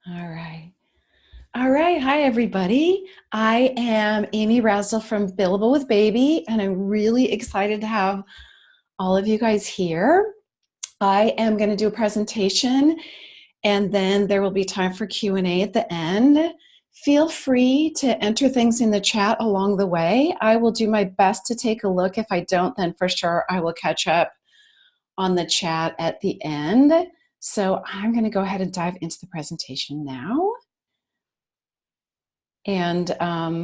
All right. All right. Hi, everybody. I am Amy Razzle from Billable with Baby, and I'm really excited to have all of you guys here. I am going to do a presentation, and then there will be time for Q&A at the end. Feel free to enter things in the chat along the way. I will do my best to take a look. If I don't, then for sure I will catch up on the chat at the end. So I'm going to go ahead and dive into the presentation now. And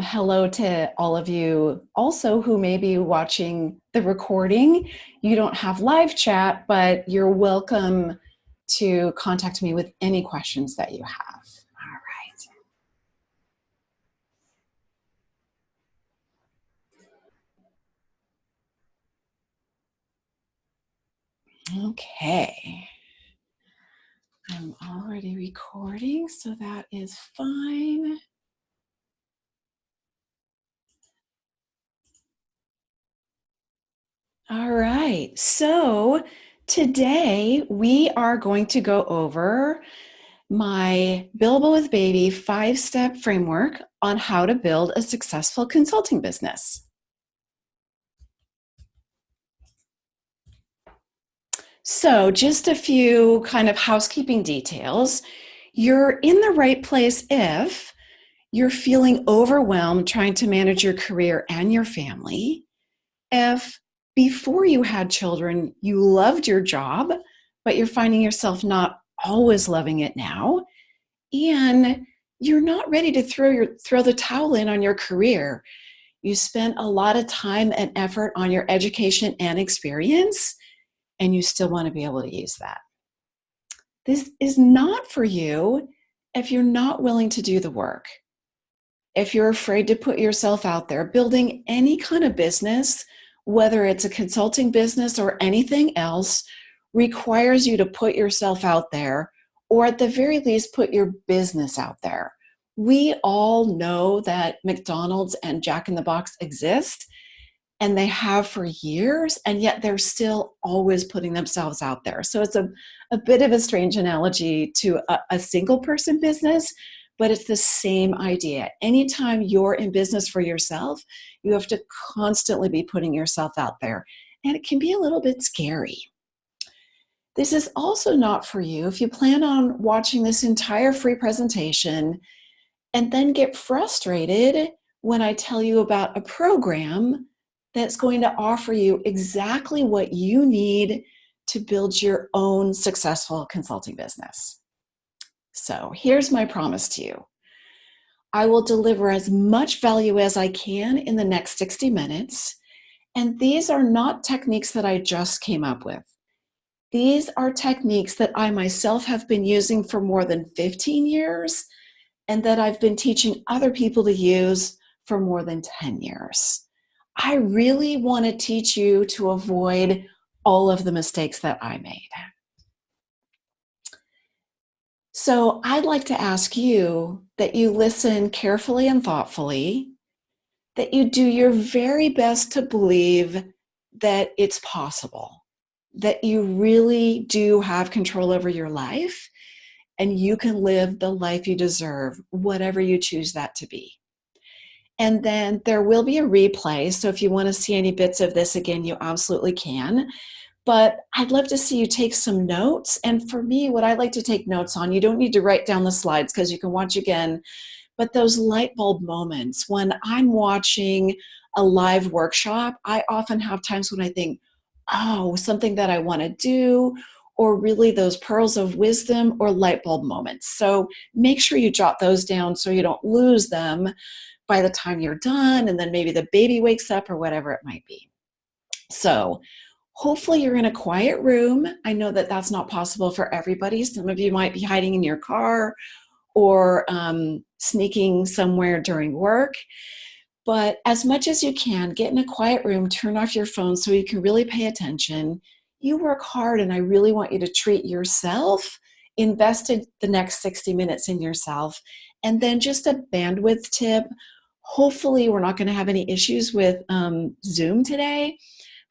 hello to all of you also who may be watching the recording. You don't have live chat, but you're welcome to contact me with any questions that you have. All right. Okay. I'm already recording, so that is fine. All right, so today we are going to go over my Billable with Baby 5-step framework on how to build a successful consulting business. So just a few kind of housekeeping details. You're in the right place if you're feeling overwhelmed trying to manage your career and your family. If before you had children, you loved your job, but you're finding yourself not always loving it now, and you're not ready to throw the towel in on your career. You spent a lot of time and effort on your education and experience, and you still want to be able to use that. This is not for you if you're not willing to do the work. If you're afraid to put yourself out there, building any kind of business, whether it's a consulting business or anything else, requires you to put yourself out there, or at the very least, put your business out there. We all know that McDonald's and Jack in the Box exist, and they have for years, and yet they're still always putting themselves out there. So it's a bit of a strange analogy to a single person business, but it's the same idea. Anytime you're in business for yourself, you have to constantly be putting yourself out there, and it can be a little bit scary. This is also not for you if you plan on watching this entire free presentation and then get frustrated when I tell you about a program that's going to offer you exactly what you need to build your own successful consulting business. So here's my promise to you. I will deliver as much value as I can in the next 60 minutes. And these are not techniques that I just came up with. These are techniques that I myself have been using for more than 15 years and that I've been teaching other people to use for more than 10 years. I really want to teach you to avoid all of the mistakes that I made. So I'd like to ask you that you listen carefully and thoughtfully, that you do your very best to believe that it's possible, that you really do have control over your life, and you can live the life you deserve, whatever you choose that to be. And then there will be a replay, so if you want to see any bits of this again, you absolutely can. But I'd love to see you take some notes. And for me, what I like to take notes on, you don't need to write down the slides because you can watch again, but those light bulb moments. When I'm watching a live workshop, I often have times when I think, oh, something that I want to do, or really those pearls of wisdom or light bulb moments. So make sure you jot those down so you don't lose them by the time you're done, and then maybe the baby wakes up or whatever it might be. So hopefully you're in a quiet room. I know that that's not possible for everybody. Some of you might be hiding in your car or sneaking somewhere during work. But as much as you can, get in a quiet room, turn off your phone so you can really pay attention. You work hard, and I really want you to treat yourself, invest in the next 60 minutes in yourself. And then just a bandwidth tip. Hopefully we're not going to have any issues with Zoom today.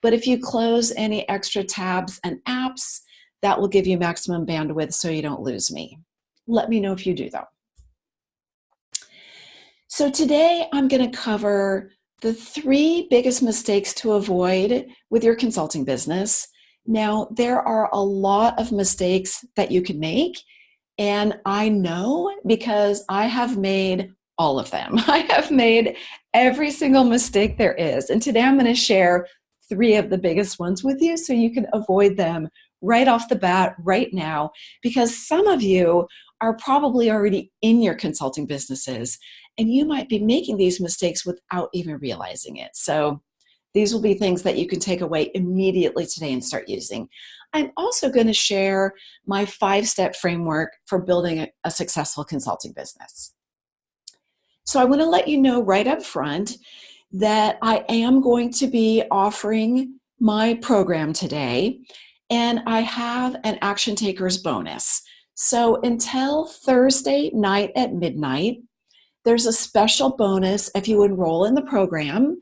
But if you close any extra tabs and apps, that will give you maximum bandwidth so you don't lose me. Let me know if you do, though. So today I'm going to cover the 3 biggest mistakes to avoid with your consulting business. Now, there are a lot of mistakes that you can make, and I know because I have made all of them. I have made every single mistake there is. And today I'm going to share 3 of the biggest ones with you so you can avoid them right off the bat, right now, because some of you are probably already in your consulting businesses and you might be making these mistakes without even realizing it. So these will be things that you can take away immediately today and start using. I'm also going to share my 5-step framework for building a successful consulting business. So I want to let you know right up front that I am going to be offering my program today, and I have an Action Takers bonus. So until Thursday night at midnight, there's a special bonus if you enroll in the program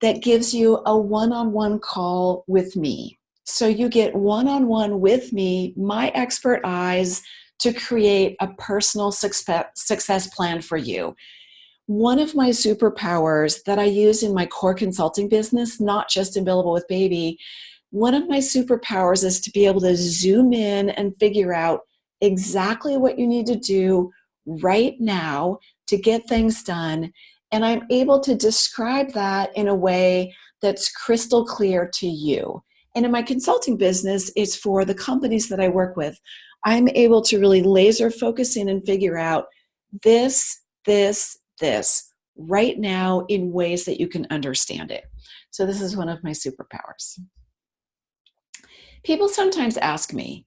that gives you a one-on-one call with me. So you get one-on-one with me, my expert eyes, to create a personal success plan for you. One of my superpowers that I use in my core consulting business, not just in Billable with Baby, one of my superpowers is to be able to zoom in and figure out exactly what you need to do right now to get things done. And I'm able to describe that in a way that's crystal clear to you. And in my consulting business, it's for the companies that I work with. I'm able to really laser focus in and figure out this right now in ways that you can understand it. So this is one of my superpowers. People sometimes ask me,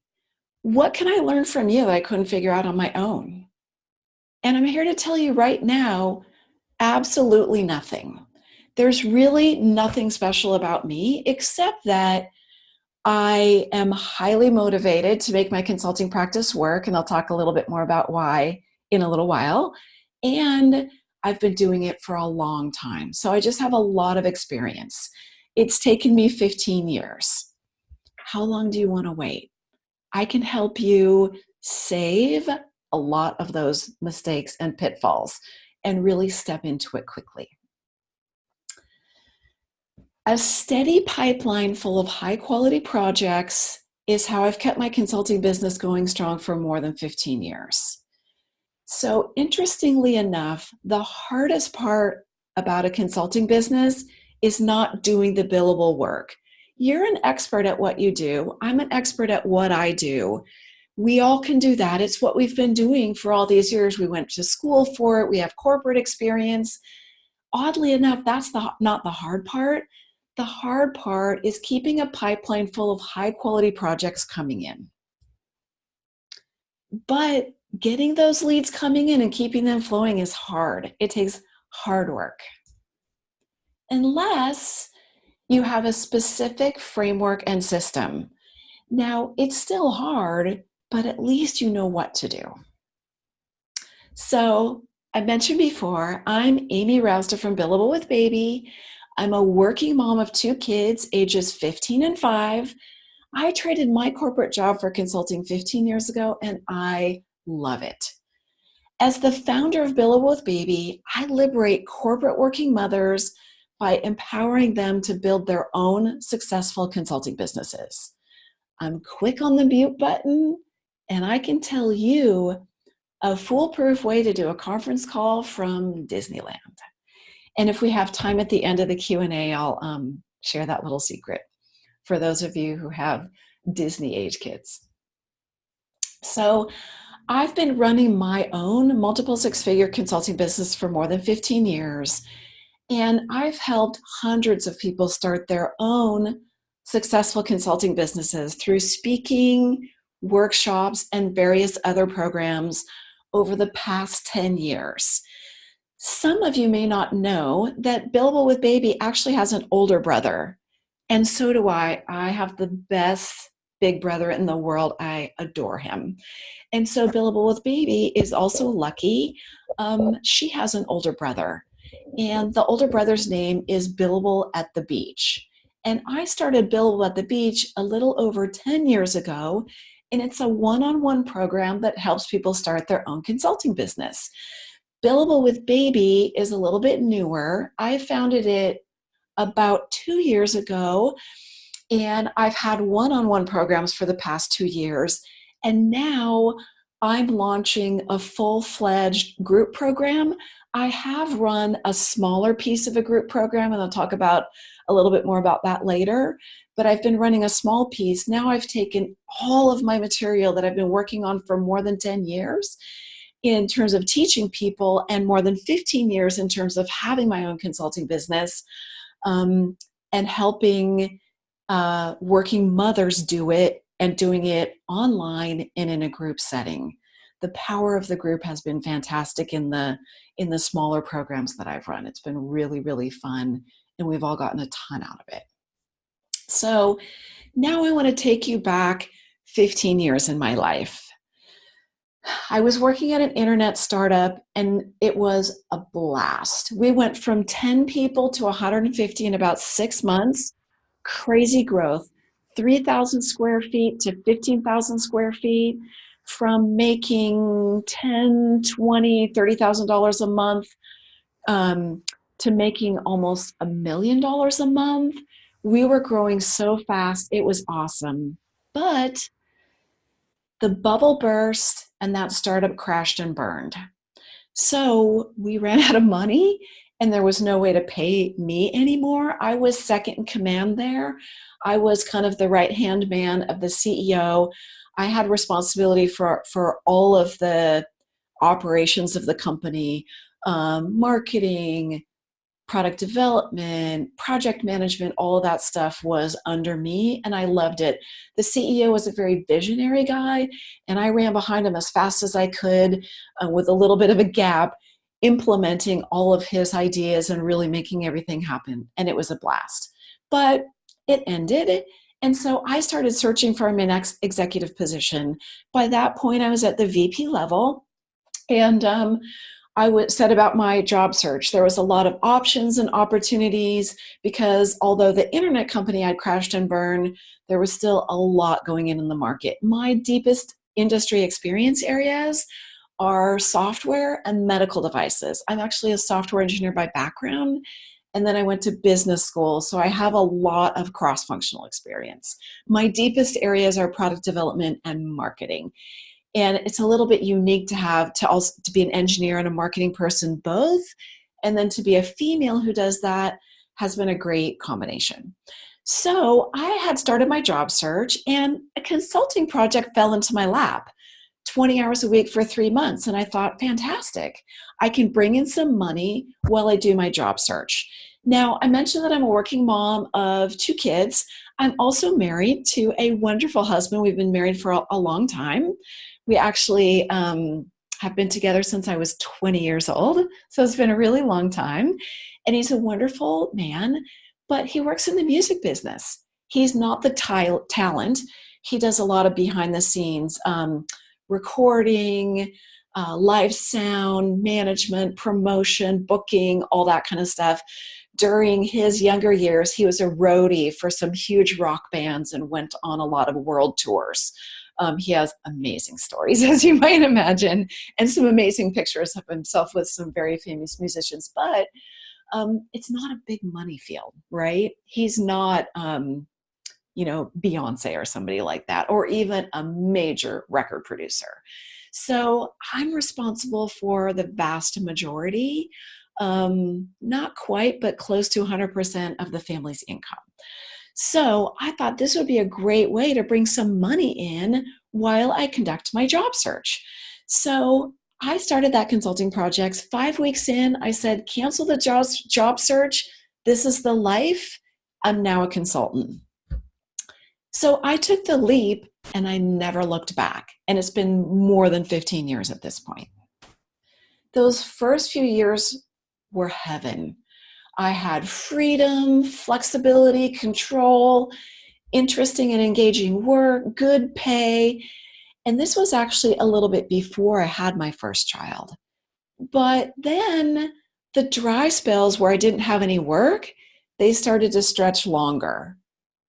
what can I learn from you that I couldn't figure out on my own? And I'm here to tell you right now, absolutely nothing. There's really nothing special about me except that I am highly motivated to make my consulting practice work, and I'll talk a little bit more about why in a little while. And I've been doing it for a long time. So I just have a lot of experience. It's taken me 15 years. How long do you want to wait? I can help you save a lot of those mistakes and pitfalls and really step into it quickly. A steady pipeline full of high-quality projects is how I've kept my consulting business going strong for more than 15 years. So interestingly enough, the hardest part about a consulting business is not doing the billable work. You're an expert at what you do. I'm an expert at what I do. We all can do that. It's what we've been doing for all these years. We went to school for it. We have corporate experience. Oddly enough, that's not the hard part. The hard part is keeping a pipeline full of high-quality projects coming in. But getting those leads coming in and keeping them flowing is hard. It takes hard work. Unless you have a specific framework and system. Now, it's still hard, but at least you know what to do. So, I mentioned before, I'm Amy Rousta from Billable with Baby. I'm a working mom of 2 kids, ages 15 and 5. I traded my corporate job for consulting 15 years ago, and I love it. As the founder of Billable with Baby, I liberate corporate working mothers by empowering them to build their own successful consulting businesses. I'm quick on the mute button, and I can tell you a foolproof way to do a conference call from Disneyland. And if we have time at the end of the Q&A, I'll share that little secret for those of you who have Disney age kids. So I've been running my own multiple 6-figure consulting business for more than 15 years, and I've helped hundreds of people start their own successful consulting businesses through speaking, workshops, and various other programs over the past 10 years. Some of you may not know that Billable with Baby actually has an older brother, and so do I. I have the best big brother in the world. I adore him. And so Billable with Baby is also lucky. She has an older brother, and the older brother's name is Billable at the Beach. And I started Billable at the Beach a little over 10 years ago, and it's a one-on-one program that helps people start their own consulting business. Billable with Baby is a little bit newer. I founded it about 2 years ago, and I've had one-on-one programs for the past 2 years. And now I'm launching a full-fledged group program. I have run a smaller piece of a group program, and I'll talk about a little bit more about that later. But I've been running a small piece. Now I've taken all of my material that I've been working on for more than 10 years in terms of teaching people, and more than 15 years in terms of having my own consulting business, and helping working mothers do it, and doing it online and in a group setting. The power of the group has been fantastic in the smaller programs that I've run. It's been really, really fun, and we've all gotten a ton out of it. So now I want to take you back 15 years in my life. I was working at an internet startup, and it was a blast. We went from 10 people to 150 in about 6 months. Crazy growth. 3,000 square feet to 15,000 square feet, from making $10, $20, $30,000 a month, to making almost $1 million a month. We were growing so fast. It was awesome. But the bubble burst, and that startup crashed and burned. So we ran out of money, and there was no way to pay me anymore. I was second in command there. I was kind of the right-hand man of the CEO. I had responsibility for all of the operations of the company, marketing, product development, project management, all of that stuff was under me, and I loved it. The CEO was a very visionary guy, and I ran behind him as fast as I could, with a little bit of a gap, implementing all of his ideas and really making everything happen, and it was a blast. But it ended, and so I started searching for my next executive position. By that point, I was at the VP level, and I said about my job search, there was a lot of options and opportunities, because although the internet company had crashed and burned, there was still a lot going in the market. My deepest industry experience areas are software and medical devices. I'm actually a software engineer by background, and then I went to business school, so I have a lot of cross-functional experience. My deepest areas are product development and marketing. And it's a little bit unique to be an engineer and a marketing person both, and then to be a female who does that has been a great combination. So I had started my job search, and a consulting project fell into my lap, 20 hours a week for 3 months. And I thought, fantastic, I can bring in some money while I do my job search. Now, I mentioned that I'm a working mom of 2 kids. I'm also married to a wonderful husband. We've been married for a long time. We actually have been together since I was 20 years old, so it's been a really long time. And he's a wonderful man, but he works in the music business. He's not the talent. He does a lot of behind the scenes recording, live sound, management, promotion, booking, all that kind of stuff. During his younger years, he was a roadie for some huge rock bands and went on a lot of world tours. He has amazing stories, as you might imagine, and some amazing pictures of himself with some very famous musicians. But it's not a big money field, right? He's not, Beyonce or somebody like that, or even a major record producer. So I'm responsible for the vast majority, not quite, but close to 100% of the family's income. So I thought this would be a great way to bring some money in while I conduct my job search. So I started that consulting project. 5 weeks in, I said, cancel the job search. This is the life. I'm now a consultant. So I took the leap, and I never looked back. And it's been more than 15 years at this point. Those first few years were heaven. I had freedom, flexibility, control, interesting and engaging work, good pay. And this was actually a little bit before I had my first child. But then the dry spells where I didn't have any work, they started to stretch longer,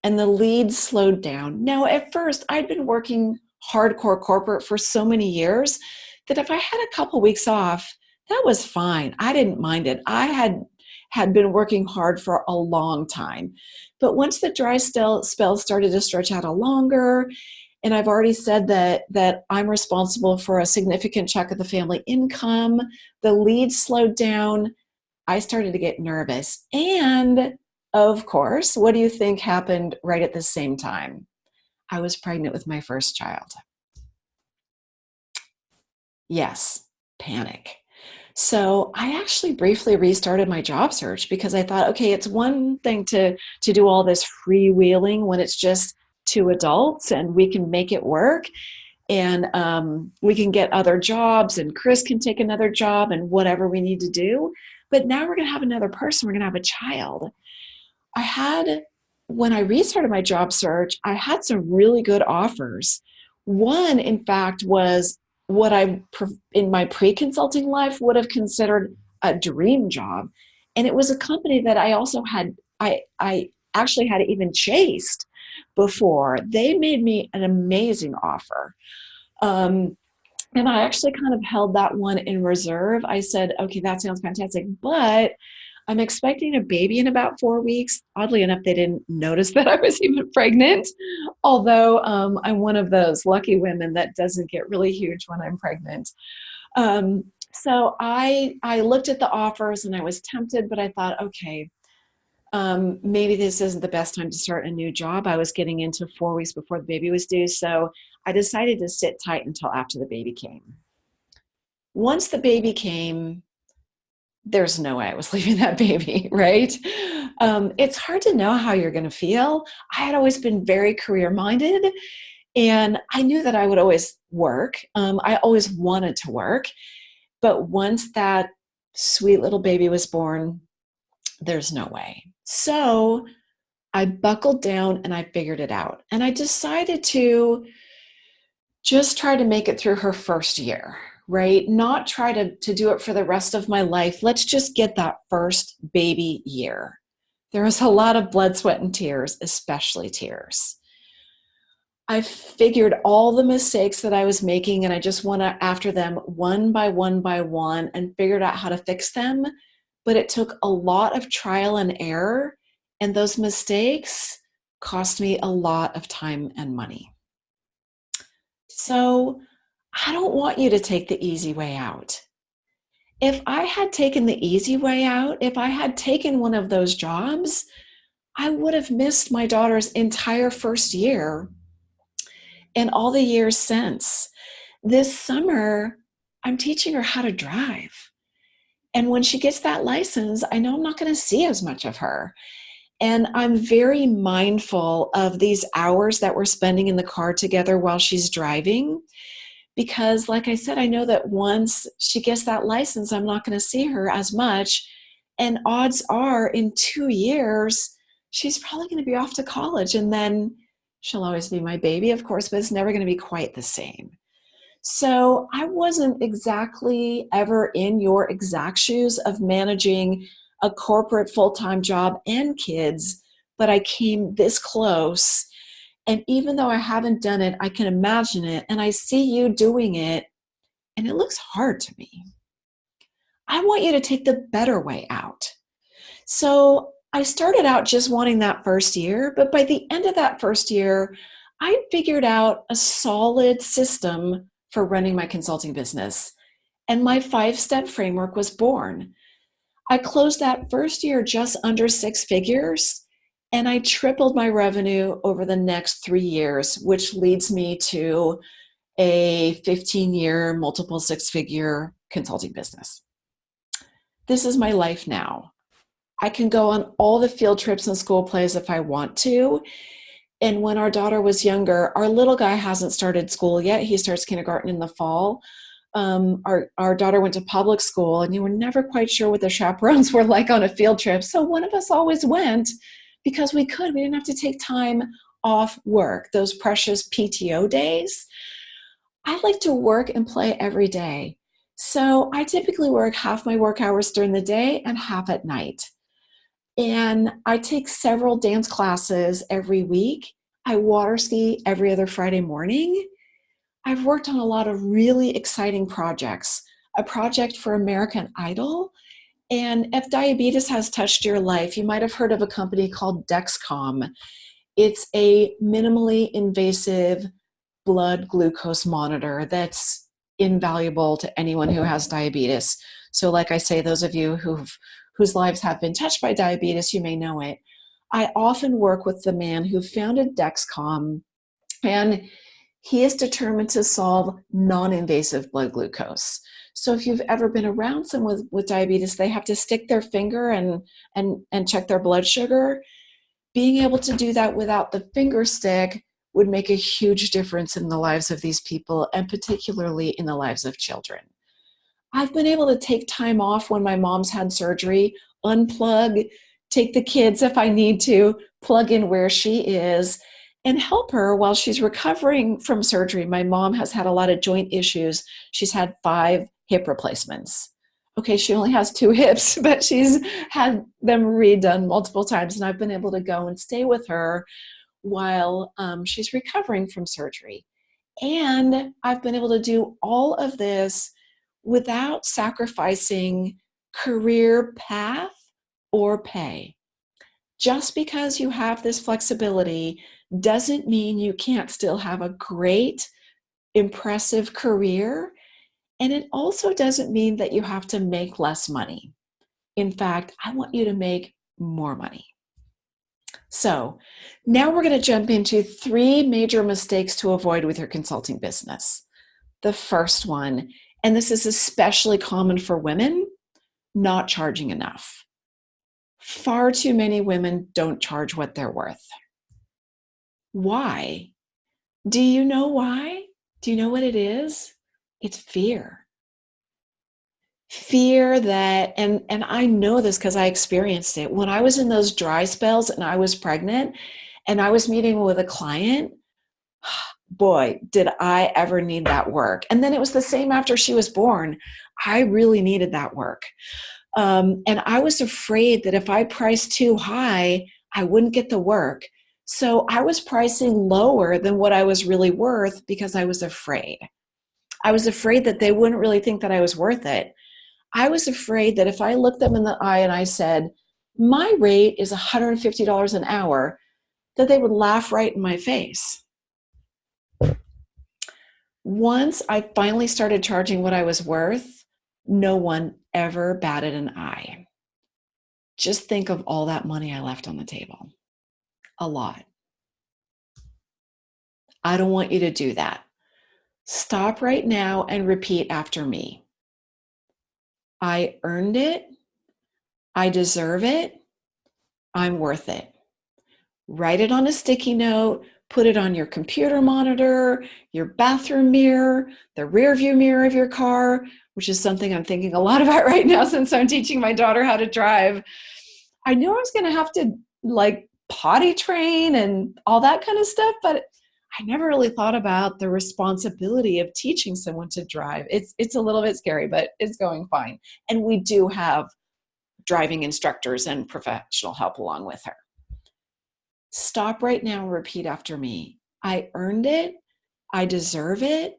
and the leads slowed down. Now, at first, I'd been working hardcore corporate for so many years that if I had a couple weeks off, that was fine. I didn't mind it. I had been working hard for a long time. But once the dry spell started to stretch out a longer, and I've already said that I'm responsible for a significant chunk of the family income, the leads slowed down, I started to get nervous. And of course, what do you think happened right at the same time? I was pregnant with my first child. Yes, panic. So I actually briefly restarted my job search because I thought, okay, it's one thing to do all this freewheeling when it's just two adults and we can make it work, and we can get other jobs and Chris can take another job and whatever we need to do. But now we're going to have another person. We're going to have a child. When I restarted my job search, I had some really good offers. One, in fact, was what I, in my pre-consulting life, would have considered a dream job. And it was a company that I also had, I actually had even chased before. They made me an amazing offer. And I actually kind of held that one in reserve. I said, okay, that sounds fantastic, but I'm expecting a baby in about 4 weeks. Oddly enough, they didn't notice that I was even pregnant, although I'm one of those lucky women that doesn't get really huge when I'm pregnant. So I looked at the offers and I was tempted, but I thought, okay, maybe this isn't the best time to start a new job. I was getting into 4 weeks before the baby was due, so I decided to sit tight until after the baby came. Once the baby came, there's no way I was leaving that baby, right? It's hard to know how you're going to feel. I had always been very career minded, and I knew that I would always work. I always wanted to work. But once that sweet little baby was born, there's no way. So I buckled down and I figured it out. And I decided to just try to make it through her first year, right? Not try to do it for the rest of my life. Let's just get that first baby year. There was a lot of blood, sweat, and tears, especially tears. I figured all the mistakes that I was making and I just went after them one by one and figured out how to fix them. But it took a lot of trial and error, and those mistakes cost me a lot of time and money. So I don't want you to take the easy way out. If I had taken the easy way out, if I had taken one of those jobs, I would have missed my daughter's entire first year and all the years since. This summer, I'm teaching her how to drive. And when she gets that license, I know I'm not going to see as much of her. And I'm very mindful of these hours that we're spending in the car together while she's driving. Because, like I said, I know that once she gets that license, I'm not going to see her as much. And odds are in 2 years, she's probably going to be off to college. And then she'll always be my baby, of course, but it's never going to be quite the same. So I wasn't exactly ever in your exact shoes of managing a corporate full-time job and kids, but I came this close. And even though I haven't done it, I can imagine it and I see you doing it and it looks hard to me. I want you to take the better way out. So I started out just wanting that first year, but by the end of that first year, I figured out a solid system for running my consulting business. And my 5-step framework was born. I closed that first year just under 6 figures, and I tripled my revenue over the next 3 years, which leads me to a 15-year, multiple 6-figure consulting business. This is my life now. I can go on all the field trips and school plays if I want to. And when our daughter was younger, our little guy hasn't started school yet. He starts kindergarten in the fall. Our daughter went to public school, and you were never quite sure what the chaperones were like on a field trip. So one of us always went because we could. We didn't have to take time off work, those precious PTO days. I like to work and play every day. So I typically work half my work hours during the day and half at night. And I take several dance classes every week. I water ski every other Friday morning. I've worked on a lot of really exciting projects. A project for American Idol. And if diabetes has touched your life, you might have heard of a company called Dexcom. It's a minimally invasive blood glucose monitor that's invaluable to anyone who has diabetes. So like I say, those of you whose lives have been touched by diabetes, you may know it. I often work with the man who founded Dexcom, and he is determined to solve non-invasive blood glucose. So if you've ever been around someone with diabetes, they have to stick their finger and check their blood sugar. Being able to do that without the finger stick would make a huge difference in the lives of these people, and particularly in the lives of children. I've been able to take time off when my mom's had surgery, unplug, take the kids if I need to, plug in where she is, and help her while she's recovering from surgery. My mom has had a lot of joint issues. She's had 5 hip replacements. Okay, she only has 2 hips, but she's had them redone multiple times, and I've been able to go and stay with her while she's recovering from surgery. And I've been able to do all of this without sacrificing career path or pay. Just because you have this flexibility doesn't mean you can't still have a great, impressive career. And it also doesn't mean that you have to make less money. In fact, I want you to make more money. So now we're going to jump into 3 major mistakes to avoid with your consulting business. The first one, and this is especially common for women, not charging enough. Far too many women don't charge what they're worth. Why? Do you know why? Do you know what it is? It's fear. Fear that, and I know this because I experienced it. When I was in those dry spells and I was pregnant and I was meeting with a client, boy, did I ever need that work. And then it was the same after she was born. I really needed that work. And I was afraid that if I priced too high, I wouldn't get the work. So I was pricing lower than what I was really worth because I was afraid. I was afraid that they wouldn't really think that I was worth it. I was afraid that if I looked them in the eye and I said, my rate is $150 an hour, that they would laugh right in my face. Once I finally started charging what I was worth, no one ever batted an eye. Just think of all that money I left on the table. A lot. I don't want you to do that. Stop right now and repeat after me. I earned it. I deserve it. I'm worth it. Write it on a sticky note, put it on your computer monitor, your bathroom mirror, the rear view mirror of your car, which is something I'm thinking a lot about right now since I'm teaching my daughter how to drive. I knew I was going to have to potty train and all that kind of stuff, but I never really thought about the responsibility of teaching someone to drive. It's a little bit scary, but it's going fine. And we do have driving instructors and professional help along with her. Stop right now and repeat after me. I earned it. I deserve it.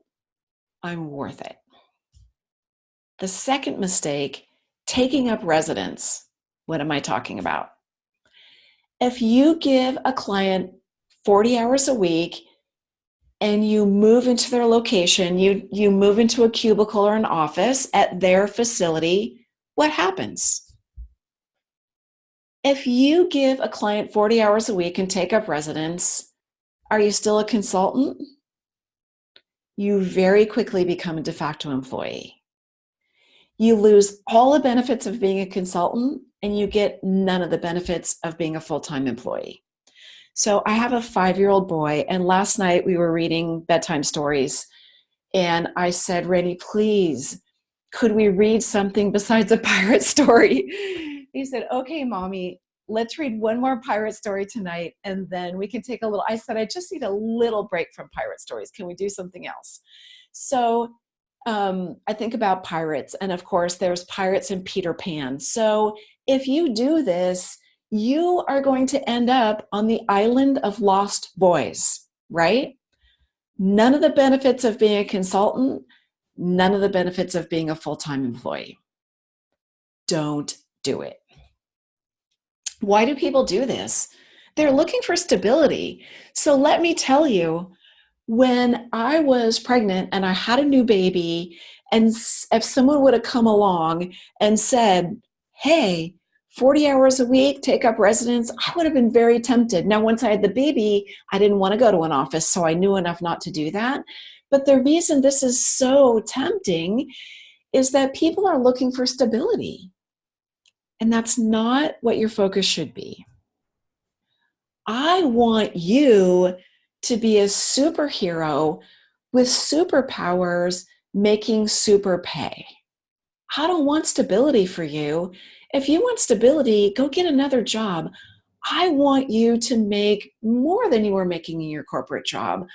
I'm worth it. The second mistake, taking up residence. What am I talking about? If you give a client 40 hours a week and you move into their location, you move into a cubicle or an office at their facility, what happens? If you give a client 40 hours a week and take up residence, are you still a consultant? You very quickly become a de facto employee. You lose all the benefits of being a consultant and you get none of the benefits of being a full-time employee. So I have a 5-year-old boy, and last night we were reading bedtime stories, and I said, Rainey, please, could we read something besides a pirate story? He said, okay, mommy, let's read one more pirate story tonight, and then we can take a little, I said, I just need a little break from pirate stories. Can we do something else? So I think about pirates, and of course there's pirates in Peter Pan. So if you do this, you are going to end up on the island of lost boys, right? None of the benefits of being a consultant, none of the benefits of being a full-time employee. Don't do it. Why do people do this? They're looking for stability. So let me tell you, when I was pregnant and I had a new baby, and if someone would have come along and said, hey, 40 hours a week, take up residence, I would have been very tempted. Now, once I had the baby, I didn't want to go to an office, so I knew enough not to do that. But the reason this is so tempting is that people are looking for stability. And that's not what your focus should be. I want you to be a superhero with superpowers making super pay. I don't want stability for you. If you want stability, go get another job. I want you to make more than you were making in your corporate job.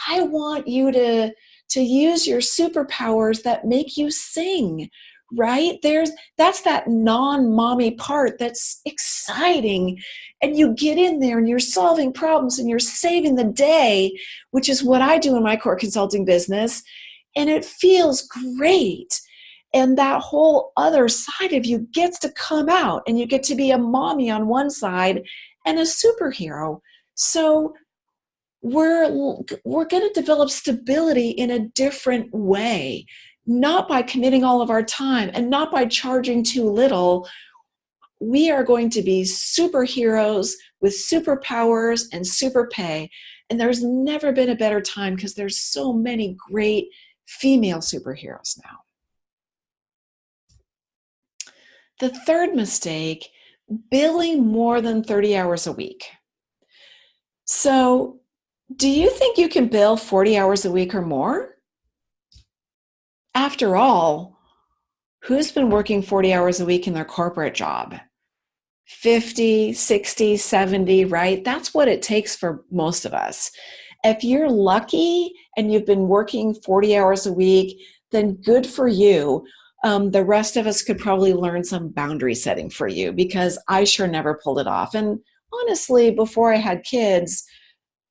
I want you to use your superpowers that make you sing, right? That's that non-mommy part that's exciting. And you get in there and you're solving problems and you're saving the day, which is what I do in my core consulting business. And it feels great. And that whole other side of you gets to come out, and you get to be a mommy on one side and a superhero. So we're going to develop stability in a different way, not by committing all of our time and not by charging too little. We are going to be superheroes with superpowers and super pay. And there's never been a better time because there's so many great female superheroes now. The third mistake, billing more than 30 hours a week. So, do you think you can bill 40 hours a week or more? After all, who's been working 40 hours a week in their corporate job? 50, 60, 70, right? That's what it takes for most of us. If you're lucky and you've been working 40 hours a week, then good for you. The rest of us could probably learn some boundary setting for you, because I sure never pulled it off. And honestly, before I had kids,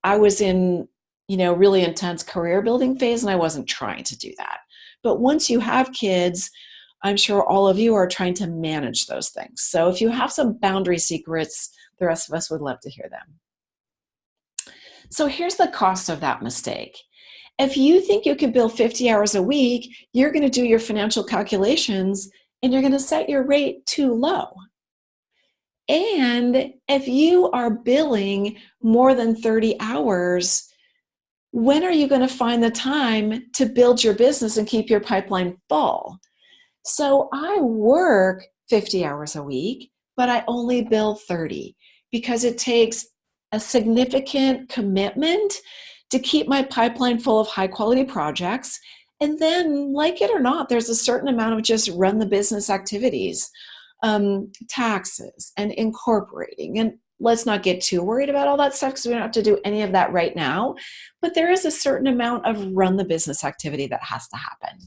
I was in, really intense career building phase, and I wasn't trying to do that. But once you have kids, I'm sure all of you are trying to manage those things. So if you have some boundary secrets, the rest of us would love to hear them. So here's the cost of that mistake. If you think you can bill 50 hours a week, you're going to do your financial calculations and you're going to set your rate too low. And if you are billing more than 30 hours, when are you going to find the time to build your business and keep your pipeline full? So I work 50 hours a week, but I only bill 30 because it takes a significant commitment to keep my pipeline full of high quality projects. And then, like it or not, there's a certain amount of just run the business activities, taxes and incorporating. And let's not get too worried about all that stuff because we don't have to do any of that right now. But there is a certain amount of run the business activity that has to happen.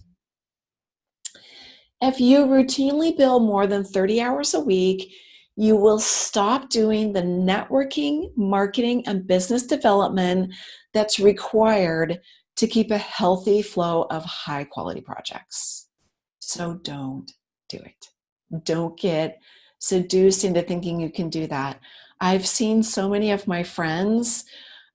If you routinely bill more than 30 hours a week, you will stop doing the networking, marketing, and business development that's required to keep a healthy flow of high quality projects. So don't do it. Don't get seduced into thinking you can do that. I've seen so many of my friends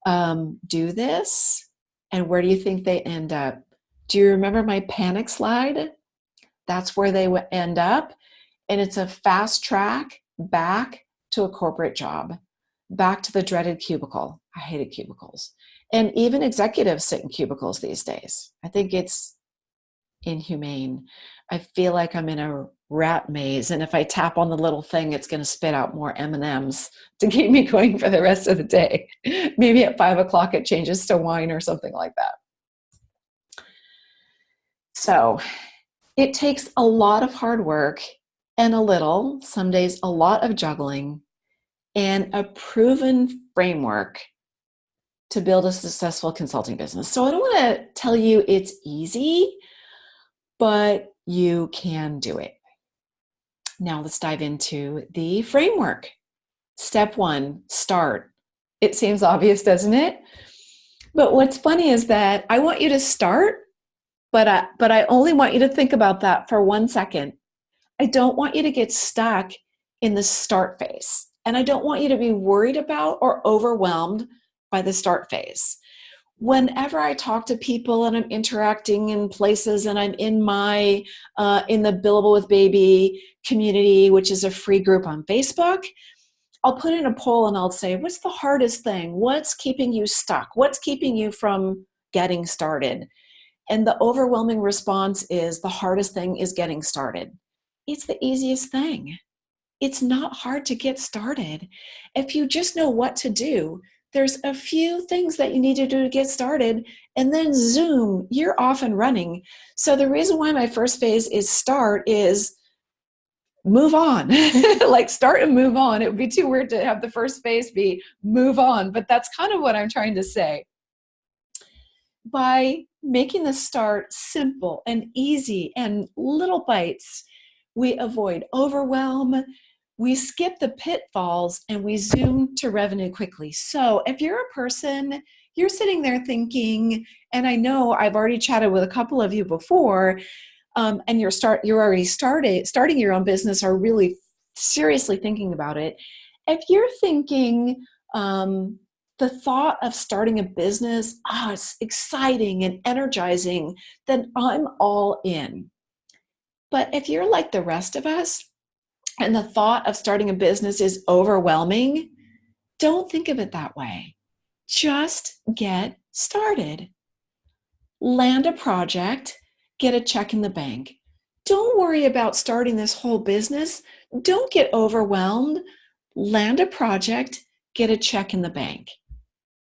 do this, and where do you think they end up? Do you remember my panic slide? That's where they would end up. And it's a fast track back to a corporate job, back to the dreaded cubicle. I hated cubicles. And even executives sit in cubicles these days. I think it's inhumane. I feel like I'm in a rat maze, and if I tap on the little thing, it's going to spit out more M&Ms to keep me going for the rest of the day. Maybe at 5 o'clock it changes to wine or something like that. So it takes a lot of hard work and some days a lot of juggling, and a proven framework to build a successful consulting business. So I don't want to tell you it's easy, but you can do it. Now let's dive into the framework. Step 1, start. It seems obvious, doesn't it? But what's funny is that I want you to start, but I only want you to think about that for 1 second. I don't want you to get stuck in the start phase. And I don't want you to be worried about or overwhelmed by the start phase. Whenever I talk to people and I'm interacting in places and I'm in my in the Billable with Baby community, which is a free group on Facebook, I'll put in a poll and I'll say, what's the hardest thing? What's keeping you stuck? What's keeping you from getting started? And the overwhelming response is the hardest thing is getting started. It's the easiest thing. It's not hard to get started. If you just know what to do, there's a few things that you need to do to get started, and then zoom, you're off and running. So the reason why my first phase is start is move on. Like start and move on. It would be too weird to have the first phase be move on, but that's kind of what I'm trying to say. By making the start simple and easy and little bites, we avoid overwhelm, we skip the pitfalls, and we zoom to revenue quickly. So if you're a person, you're sitting there thinking, and I know I've already chatted with a couple of you before, and you're already starting your own business or really seriously thinking about it. If you're thinking, the thought of starting a business, it's exciting and energizing, then I'm all in. But if you're like the rest of us and the thought of starting a business is overwhelming, don't think of it that way. Just get started. Land a project, get a check in the bank. Don't worry about starting this whole business. Don't get overwhelmed. Land a project, get a check in the bank.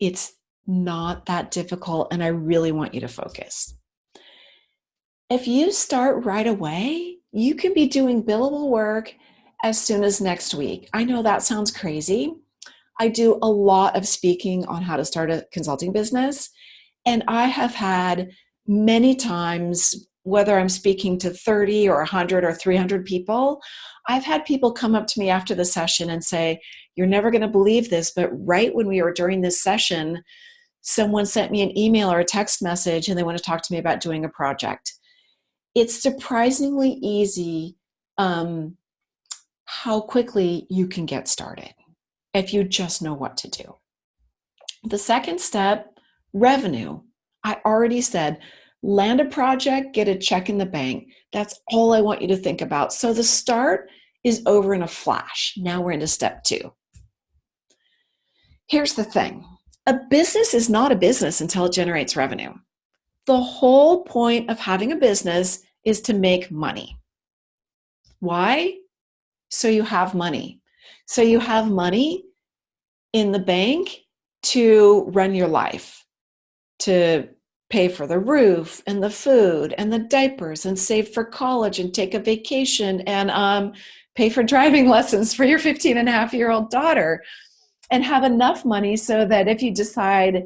It's not that difficult, and I really want you to focus. If you start right away, you can be doing billable work as soon as next week. I know that sounds crazy. I do a lot of speaking on how to start a consulting business, and I have had many times, whether I'm speaking to 30 or 100 or 300 people, I've had people come up to me after the session and say, you're never going to believe this, but right when we were during this session, someone sent me an email or a text message and they want to talk to me about doing a project. It's surprisingly easy how quickly you can get started if you just know what to do. The second step, revenue. I already said, land a project, get a check in the bank. That's all I want you to think about. So the start is over in a flash. Now we're into step 2. Here's the thing. A business is not a business until it generates revenue. The whole point of having a business is to make money. Why? So you have money. So you have money in the bank to run your life, to pay for the roof and the food and the diapers and save for college and take a vacation and pay for driving lessons for your 15-and-a-half-year-old daughter, and have enough money so that if you decide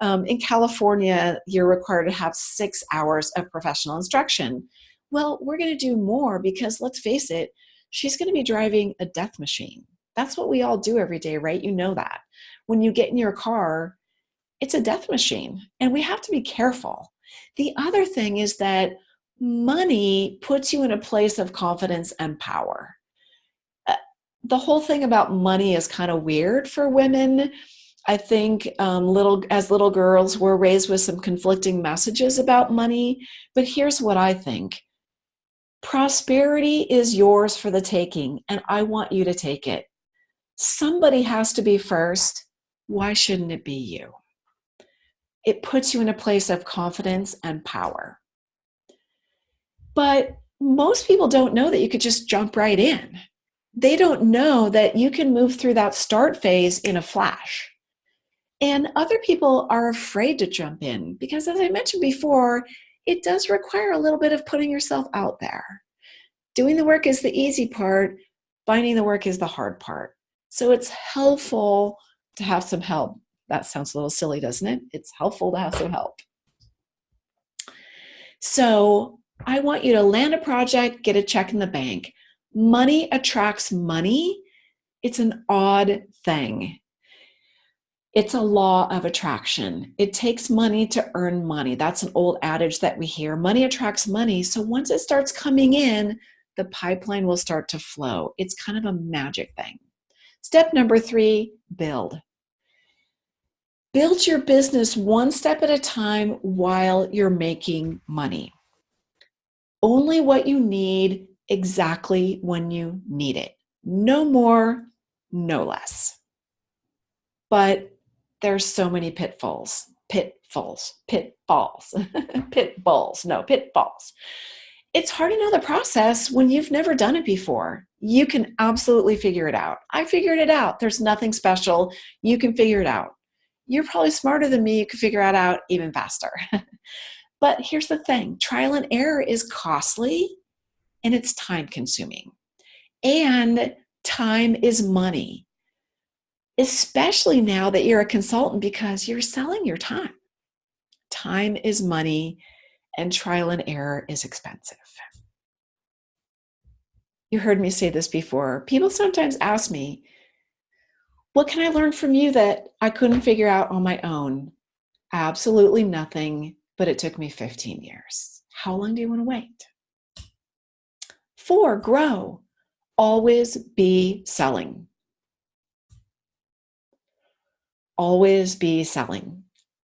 in California, you're required to have 6 hours of professional instruction. Well, we're going to do more because let's face it, she's going to be driving a death machine. That's what we all do every day, right? You know that. When you get in your car, it's a death machine, and we have to be careful. The other thing is that money puts you in a place of confidence and power. The whole thing about money is kind of weird for women. I think as little girls, we're raised with some conflicting messages about money, but here's what I think. Prosperity is yours for the taking, and I want you to take it. Somebody has to be first. Why shouldn't it be you? It puts you in a place of confidence and power. But most people don't know that you could just jump right in. They don't know that you can move through that start phase in a flash. And other people are afraid to jump in because, as I mentioned before, it does require a little bit of putting yourself out there. Doing the work is the easy part. Finding the work is the hard part. So it's helpful to have some help. That sounds a little silly, doesn't it? It's helpful to have some help. So I want you to land a project, get a check in the bank. Money attracts money. It's an odd thing. It's a law of attraction. It takes money to earn money. That's an old adage that we hear. Money attracts money. So once it starts coming in, the pipeline will start to flow. It's kind of a magic thing. Step number 3, build. Build your business one step at a time while you're making money. Only what you need exactly when you need it. No more, no less. But there's so many pitfalls. It's hard to know the process when you've never done it before. You can absolutely figure it out. I figured it out. There's nothing special. You can figure it out. You're probably smarter than me. You can figure it out even faster. But here's the thing. Trial and error is costly and it's time consuming. And time is money, especially now that you're a consultant because you're selling your time. Time is money and trial and error is expensive. You heard me say this before. People sometimes ask me, what can I learn from you that I couldn't figure out on my own? Absolutely nothing, but it took me 15 years. How long do you want to wait? 4, grow. Always be selling. Always be selling.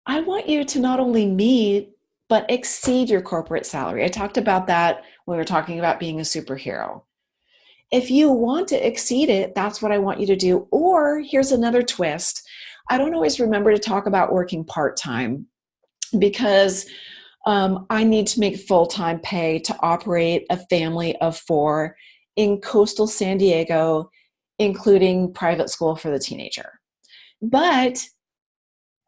I want you to not only meet, but exceed your corporate salary. I talked about that when we were talking about being a superhero. If you want to exceed it, that's what I want you to do. Or here's another twist. I don't always remember to talk about working part-time because I need to make full-time pay to operate a family of 4 in coastal San Diego, including private school for the teenager. But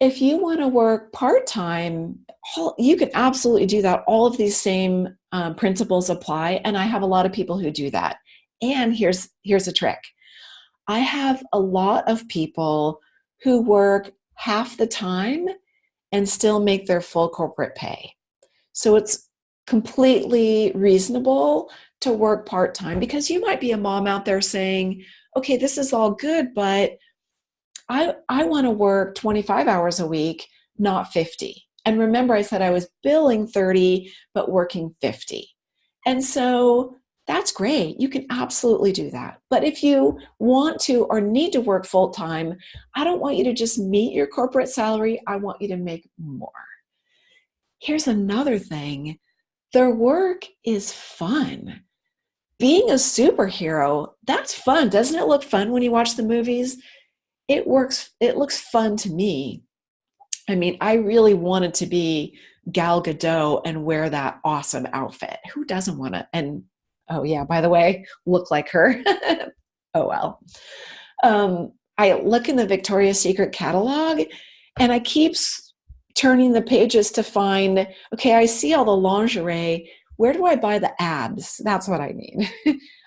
if you want to work part-time, you can absolutely do that. All of these same principles apply, and I have a lot of people who do that. And here's a trick. I have a lot of people who work half the time and still make their full corporate pay. So it's completely reasonable to work part-time because you might be a mom out there saying, okay, this is all good, but I want to work 25 hours a week, not 50. And remember, I said I was billing 30, but working 50. And so that's great. You can absolutely do that. But if you want to or need to work full time, I don't want you to just meet your corporate salary. I want you to make more. Here's another thing. Their work is fun. Being a superhero, that's fun. Doesn't it look fun when you watch the movies? It looks fun to me. I mean, I really wanted to be Gal Gadot and wear that awesome outfit. Who doesn't want to? And oh yeah, by the way, look like her. Oh well. I look in the Victoria's Secret catalog and I keep turning the pages to find, okay, I see all the lingerie. Where do I buy the abs? That's what I mean.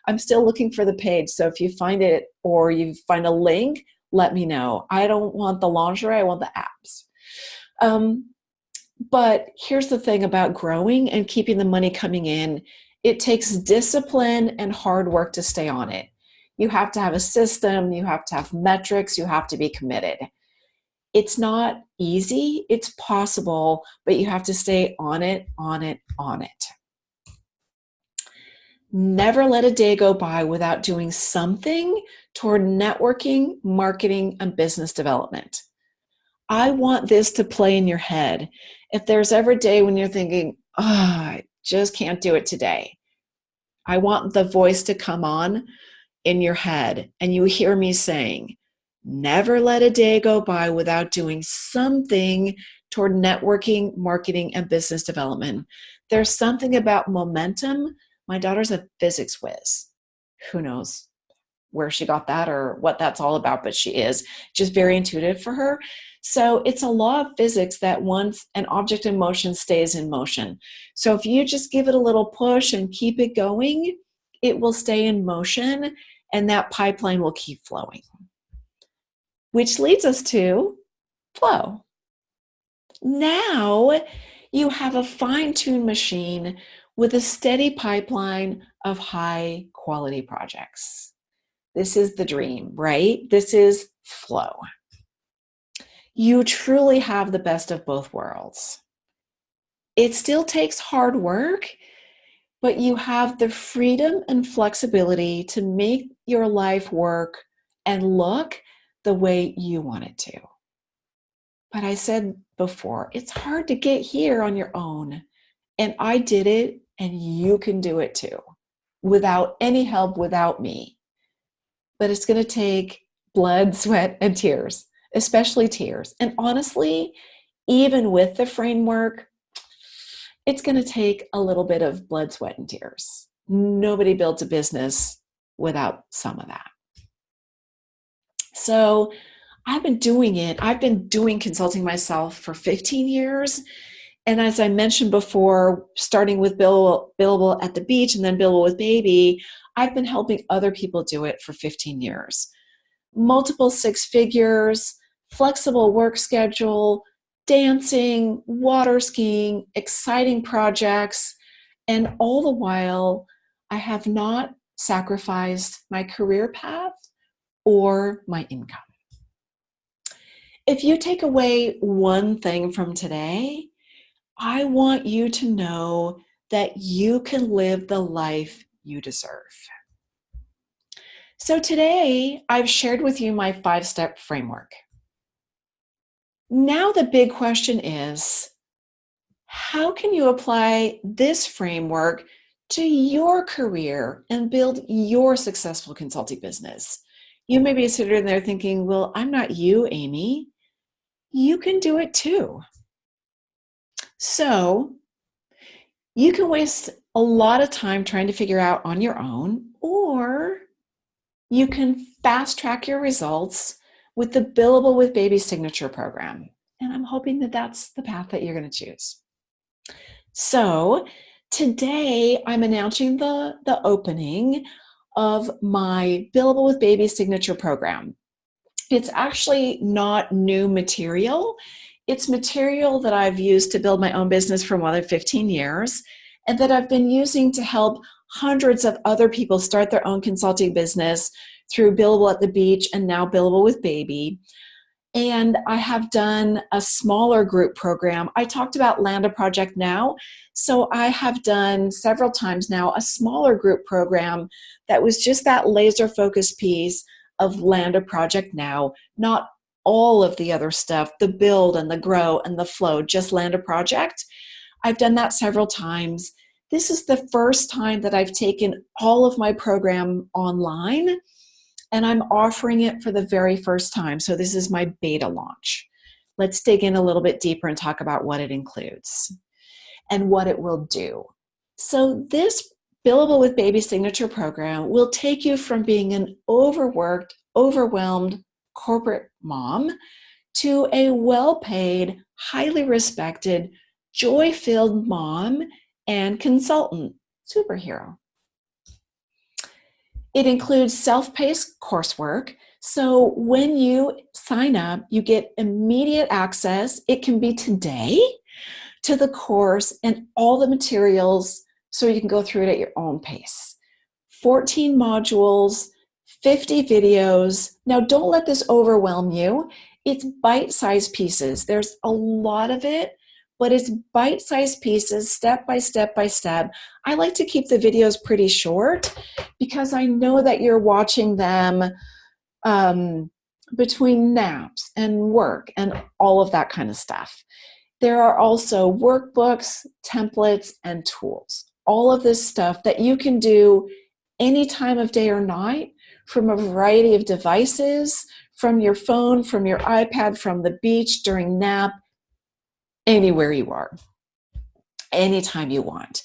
I'm still looking for the page. So if you find it or you find a link, let me know. I don't want the lingerie, I want the abs. But here's the thing about growing and keeping the money coming in. It takes discipline and hard work to stay on it. You have to have a system, you have to have metrics, you have to be committed. It's not easy, it's possible, but you have to stay on it. Never let a day go by without doing something toward networking, marketing, and business development. I want this to play in your head. If there's ever a day when you're thinking, oh, I just can't do it today, I want the voice to come on in your head and you hear me saying, never let a day go by without doing something toward networking, marketing, and business development. There's something about momentum. My daughter's a physics whiz. Who knows where she got that or what that's all about, but she is just very intuitive for her. So it's a law of physics that once an object in motion stays in motion. So if you just give it a little push and keep it going, it will stay in motion and that pipeline will keep flowing. Which leads us to flow. Now you have a fine-tuned machine with a steady pipeline of high quality projects. This is the dream, right? This is flow. you truly have the best of both worlds. It still takes hard work, but you have the freedom and flexibility to make your life work and look the way you want it to. But I said before, it's hard to get here on your own. And I did it, and you can do it too, without any help, without me. But it's going to take blood, sweat, and tears, especially tears. And honestly, even with the framework, it's going to take a little bit of blood, sweat, and tears. Nobody builds a business without some of that. So I've been doing it. I've been doing consulting myself for 15 years. And as I mentioned before, starting with Billable at the beach and then Billable with baby, I've been helping other people do it for 15 years. Multiple six figures, flexible work schedule, dancing, water skiing, exciting projects, and all the while, I have not sacrificed my career path or my income. If you take away one thing from today, I want you to know that you can live the life you deserve. So today, I've shared with you my 5-step framework. Now the big question is, how can you apply this framework to your career and build your successful consulting business? You may be sitting there thinking, well, I'm not you, Amy. You can do it too. So you can waste a lot of time trying to figure out on your own, or you can fast track your results with the Billable with Baby signature program. And I'm hoping that that's the path that you're going to choose. So today I'm announcing the opening of my Billable with Baby signature program. It's actually not new material. It's material that I've used to build my own business for more than 15 years and that I've been using to help hundreds of other people start their own consulting business through Billable at the Beach and now Billable with Baby. And I have done a smaller group program. I talked about Land a Project Now. So I have done several times now a smaller group program that was just that laser focused piece of Land a Project Now, not all of the other stuff, the build and the grow and the flow, just Land a Project. I've done that several times. This is the first time that I've taken all of my program online, and I'm offering it for the very first time. So this is my beta launch. Let's dig in a little bit deeper and talk about what it includes and what it will do. So this Billable with Baby signature program will take you from being an overworked, overwhelmed corporate mom to a well-paid, highly respected, joy-filled mom and consultant superhero. It includes self-paced coursework. So when you sign up, you get immediate access. It can be today to the course and all the materials so you can go through it at your own pace. 14 modules, 50 videos. Now don't let this overwhelm you. It's bite-sized pieces. There's a lot of it, but it's bite-sized pieces, step by step by step. I like to keep the videos pretty short because I know that you're watching them between naps and work and all of that kind of stuff. There are also workbooks, templates, and tools. All of this stuff that you can do any time of day or night from a variety of devices, from your phone, from your iPad, from the beach, during nap, anywhere you are, anytime you want.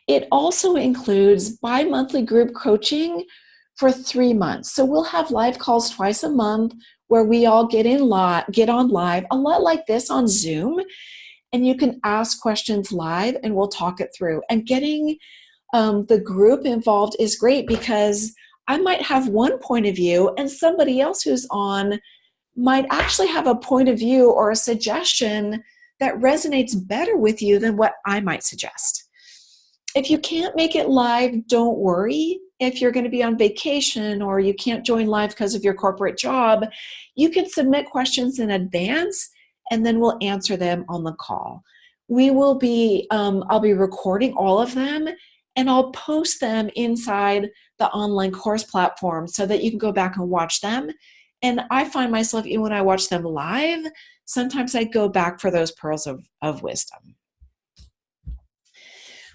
It also includes bi-monthly group coaching for 3 months. So we'll have live calls twice a month where we all get on live, a lot like this on Zoom, and you can ask questions live and we'll talk it through. And getting the group involved is great because I might have one point of view and somebody else who's on might actually have a point of view or a suggestion that resonates better with you than what I might suggest. If you can't make it live, don't worry. If you're going to be on vacation or you can't join live because of your corporate job, you can submit questions in advance and then we'll answer them on the call. I'll be recording all of them, and I'll post them inside the online course platform so that you can go back and watch them. And I find myself, even when I watch them live, sometimes I go back for those pearls of wisdom.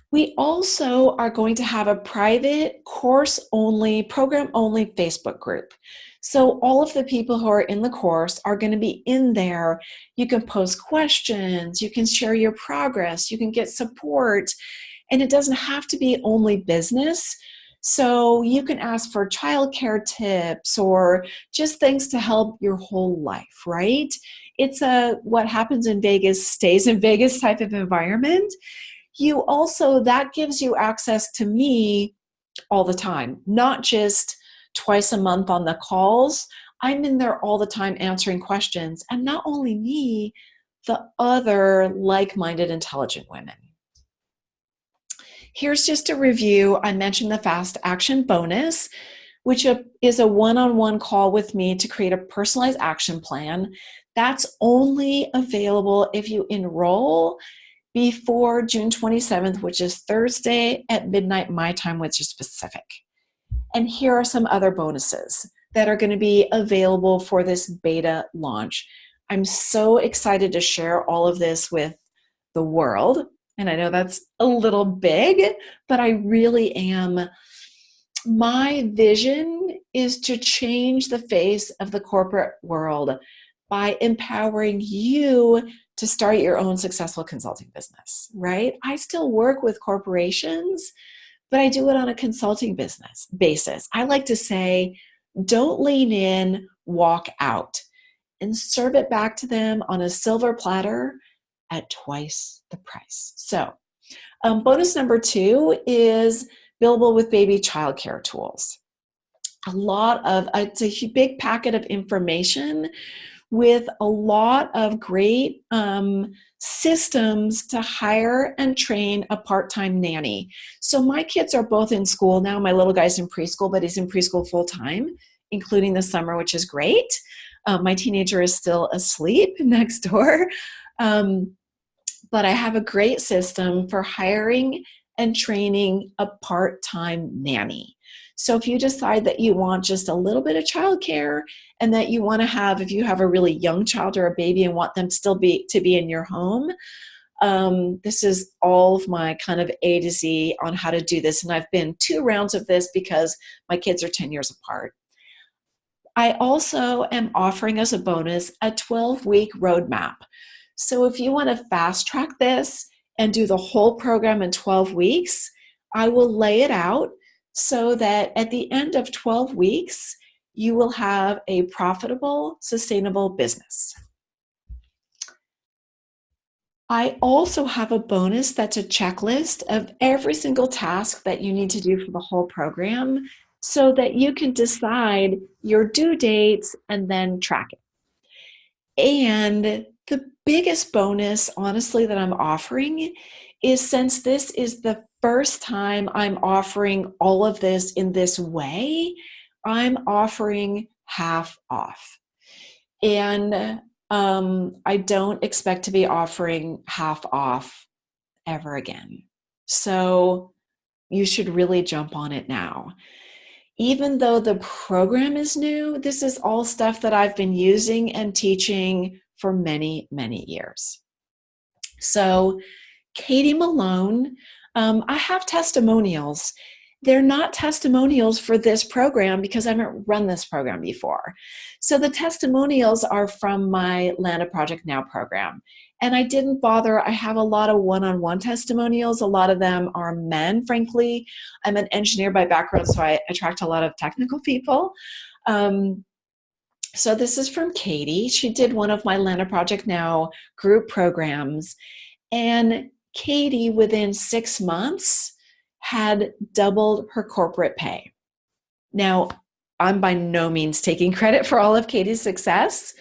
We also are going to have a private course-only, program-only Facebook group. So all of the people who are in the course are going to be in there. You can post questions, you can share your progress, you can get support, and it doesn't have to be only business. So you can ask for childcare tips or just things to help your whole life, right? It's a what happens in Vegas stays in Vegas type of environment. That gives you access to me all the time, not just twice a month on the calls. I'm in there all the time answering questions, and not only me, the other like-minded intelligent women. Here's just a review. I mentioned the fast action bonus, which is a one-on-one call with me to create a personalized action plan. That's only available if you enroll before June 27th, which is Thursday at midnight my time, which is Pacific. And here are some other bonuses that are going to be available for this beta launch. I'm so excited to share all of this with the world. And I know that's a little big, but I really am. My vision is to change the face of the corporate world by empowering you to start your own successful consulting business, right? I still work with corporations, but I do it on a consulting basis. I like to say, don't lean in, walk out, and serve it back to them on a silver platter at twice the price. So bonus number 2 is Billable with Baby childcare tools. It's a big packet of information with a lot of great systems to hire and train a part-time nanny. So my kids are both in school now. My little guy's in preschool, but he's in preschool full-time, including the summer, which is great. My teenager is still asleep next door. But I have a great system for hiring and training a part-time nanny. So if you decide that you want just a little bit of childcare and that you want to have, if you have a really young child or a baby and want them to be in your home, this is all of my kind of A to Z on how to do this. And I've been 2 rounds of this because my kids are 10 years apart. I also am offering as a bonus a 12-week roadmap. So if you want to fast track this and do the whole program in 12 weeks, I will lay it out so that at the end of 12 weeks, you will have a profitable, sustainable business. I also have a bonus that's a checklist of every single task that you need to do for the whole program so that you can decide your due dates and then track it. And the biggest bonus, honestly, that I'm offering is, since this is the first time I'm offering all of this in this way, I'm offering half off. And I don't expect to be offering half off ever again. So you should really jump on it now. Even though the program is new, this is all stuff that I've been using and teaching for many, many years. So Katie Malone, I have testimonials. They're not testimonials for this program because I haven't run this program before. So the testimonials are from my Land a Project Now program. And I didn't bother. I have a lot of one-on-one testimonials. A lot of them are men, frankly. I'm an engineer by background, so I attract a lot of technical people. So this is from Katie. She did one of my Land a Project Now group programs. And Katie, within 6 months, had doubled her corporate pay. Now, I'm by no means taking credit for all of Katie's success,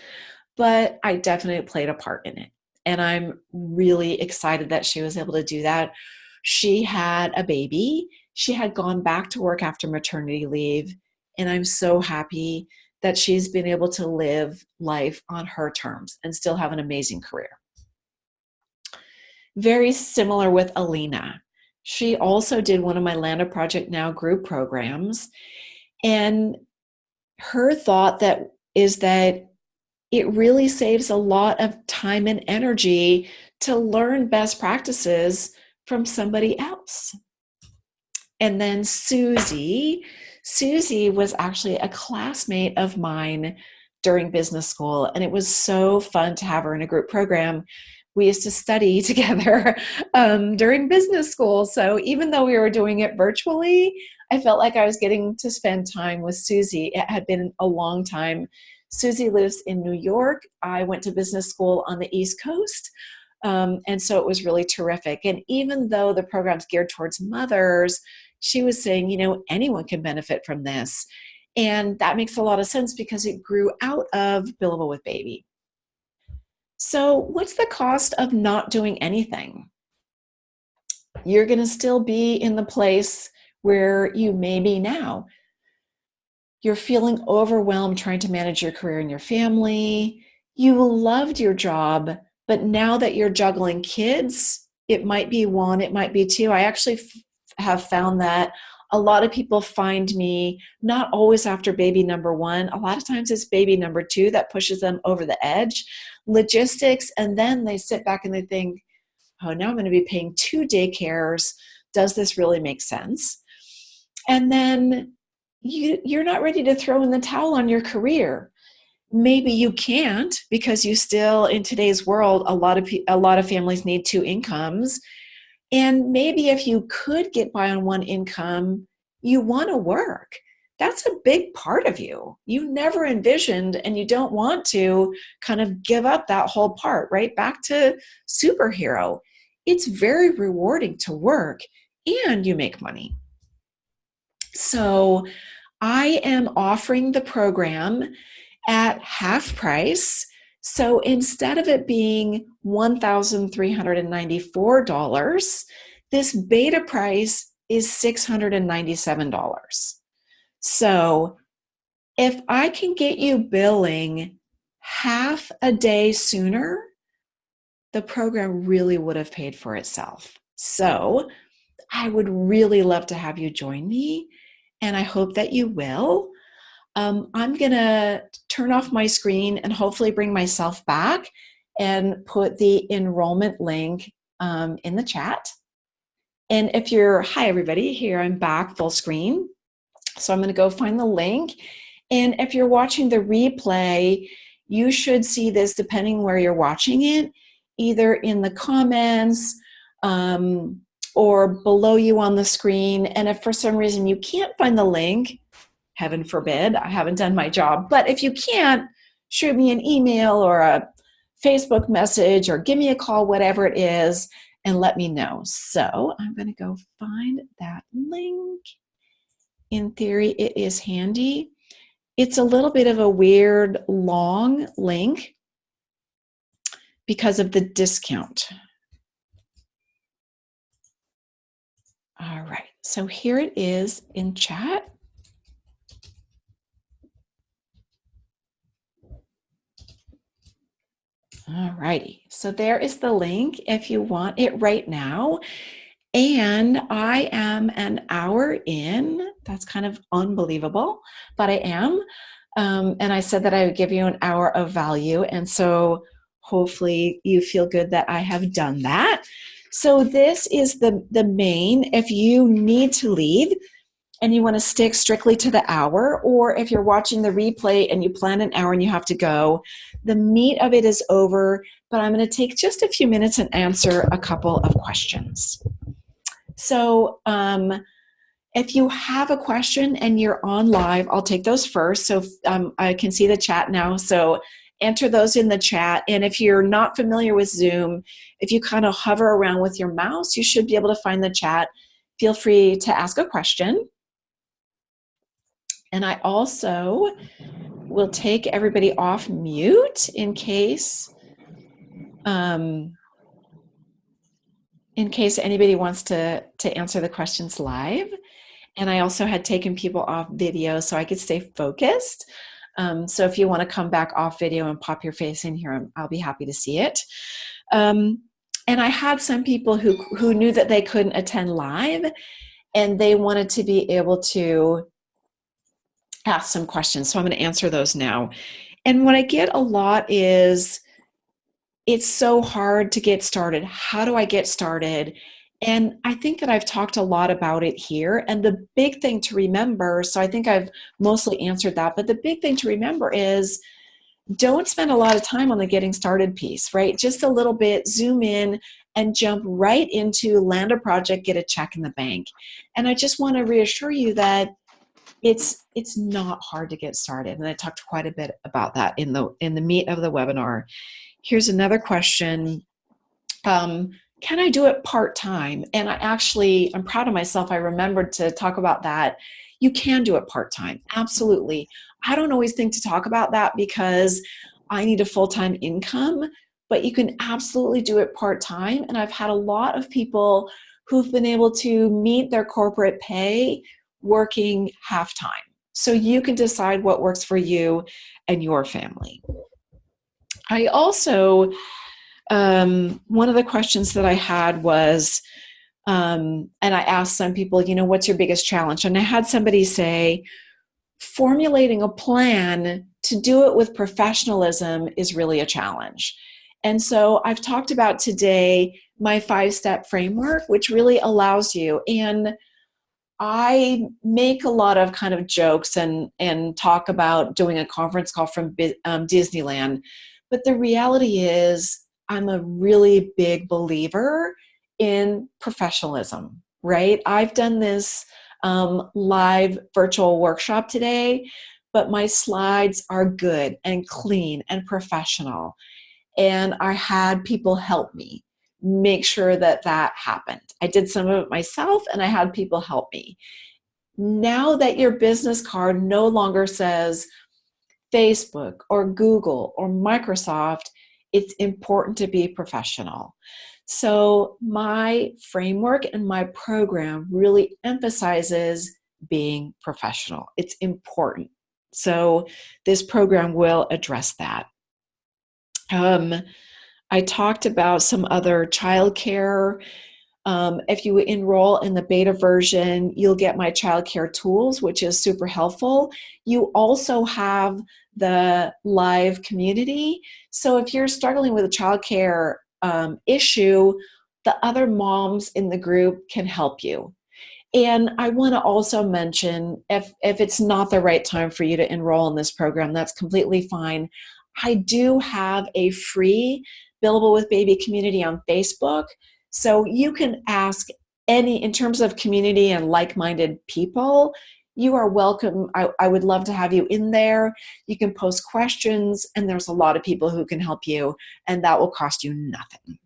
but I definitely played a part in it. And I'm really excited that she was able to do that. She had a baby. She had gone back to work after maternity leave. And I'm so happy that she's been able to live life on her terms and still have an amazing career. Very similar with Alina. She also did one of my Land a Project Now group programs. And her thought that is that it really saves a lot of time and energy to learn best practices from somebody else. And then Susie was actually a classmate of mine during business school, and it was so fun to have her in a group program. We used to study together during business school. So even though we were doing it virtually, I felt like I was getting to spend time with Susie. It had been a long time. Susie lives in New York. I went to business school on the East Coast. And so it was really terrific. And even though the program's geared towards mothers, she was saying, anyone can benefit from this. And that makes a lot of sense because it grew out of Billable with Baby. So what's the cost of not doing anything? You're going to still be in the place where you may be now. You're feeling overwhelmed trying to manage your career and your family. You loved your job, but now that you're juggling kids, it might be one, it might be two. I actually have found that a lot of people find me not always after baby number one. A lot of times it's baby number two that pushes them over the edge. Logistics, and then they sit back and they think, oh, now I'm going to be paying 2 daycares. Does this really make sense? And then you're not ready to throw in the towel on your career. Maybe you can't because you still, in today's world, a lot of families need 2 incomes. And maybe if you could get by on 1 income, you want to work. That's a big part of you. You never envisioned, and you don't want to kind of give up that whole part, right? Back to superhero. It's very rewarding to work and you make money. So I am offering the program at half price. So instead of it being $1,394, this beta price is $697. So if I can get you billing half a day sooner, the program really would have paid for itself. So I would really love to have you join me, and I hope that you will. I'm going to turn off my screen and hopefully bring myself back and put the enrollment link in the chat. And if you're, hi everybody, here I'm back full screen. So I'm going to go find the link. And if you're watching the replay, you should see this, depending where you're watching it, either in the comments or below you on the screen. And if for some reason you can't find the link, heaven forbid, I haven't done my job. But if you can't, shoot me an email or a Facebook message or give me a call, whatever it is, and let me know. So I'm going to go find that link. In theory, it is handy. It's a little bit of a weird, long link because of the discount. All right, so here it is in chat. All righty, so there is the link if you want it right now. And I am an hour in. That's kind of unbelievable, but I am. And I said that I would give you an hour of value. And so hopefully you feel good that I have done that. So this is the main. If you need to leave and you want to stick strictly to the hour, or if you're watching the replay and you plan an hour and you have to go, the meat of it is over, but I'm going to take just a few minutes and answer a couple of questions. So if you have a question and you're on live, I'll take those first. So I can see the chat now. So enter those in the chat. And if you're not familiar with Zoom, if you kind of hover around with your mouse, you should be able to find the chat. Feel free to ask a question. And I also will take everybody off mute in case anybody wants to answer the questions live. And I also had taken people off video so I could stay focused. So if you want to come back off video and pop your face in here, I'll be happy to see it. And I had some people who knew that they couldn't attend live, and they wanted to be able to ask some questions. So I'm going to answer those now. And what I get a lot is, it's so hard to get started. How do I get started? And I think that I've talked a lot about it here. And the big thing to remember, so I think I've mostly answered that, but the big thing to remember is, don't spend a lot of time on the getting started piece, right? Just a little bit, zoom in and jump right into land a project, get a check in the bank. And I just want to reassure you that it's not hard to get started. And I talked quite a bit about that in the meat of the webinar. Here's another question. Can I do it part-time? And I'm proud of myself. I remembered to talk about that. You can do it part-time. Absolutely. I don't always think to talk about that because I need a full-time income, but you can absolutely do it part-time. And I've had a lot of people who've been able to meet their corporate pay working half-time. So you can decide what works for you and your family. I also, one of the questions that I had was, and I asked some people, what's your biggest challenge? And I had somebody say, formulating a plan to do it with professionalism is really a challenge. And so I've talked about today my 5-step framework, which really allows you, and I make a lot of kind of jokes and talk about doing a conference call from Disneyland. But the reality is, I'm a really big believer in professionalism, right? I've done this live virtual workshop today, but my slides are good and clean and professional. And I had people help me make sure that happened. I did some of it myself, and I had people help me. Now that your business card no longer says Facebook or Google or Microsoft, it's important to be professional. So my framework and my program really emphasizes being professional. It's important. So this program will address that. I talked about some other childcare. If you enroll in the beta version, you'll get my childcare tools, which is super helpful. You also have the live community. So if you're struggling with a childcare issue, the other moms in the group can help you. And I want to also mention, if it's not the right time for you to enroll in this program, that's completely fine. I do have a free Billable with Baby community on Facebook. So you can ask in terms of community and like-minded people, you are welcome. I would love to have you in there. You can post questions, and there's a lot of people who can help you, and that will cost you nothing.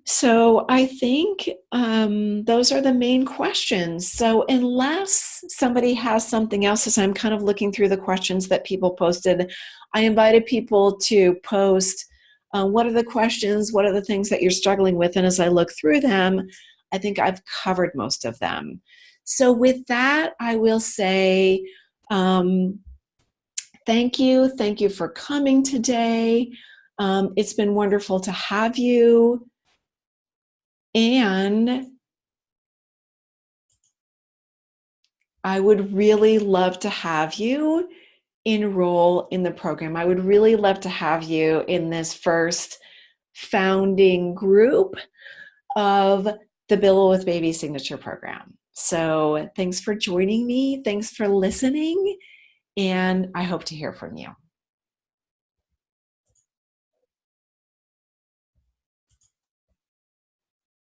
So I think those are the main questions. So unless somebody has something else, as I'm kind of looking through the questions that people posted, I invited people to post what are the questions, what are the things that you're struggling with, and as I look through them, I think I've covered most of them. So with that, I will say thank you. Thank you for coming today. It's been wonderful to have you. And I would really love to have you enroll in the program. I would really love to have you in this first founding group of the Billable with Baby Signature Program. So thanks for joining me. Thanks for listening. And I hope to hear from you.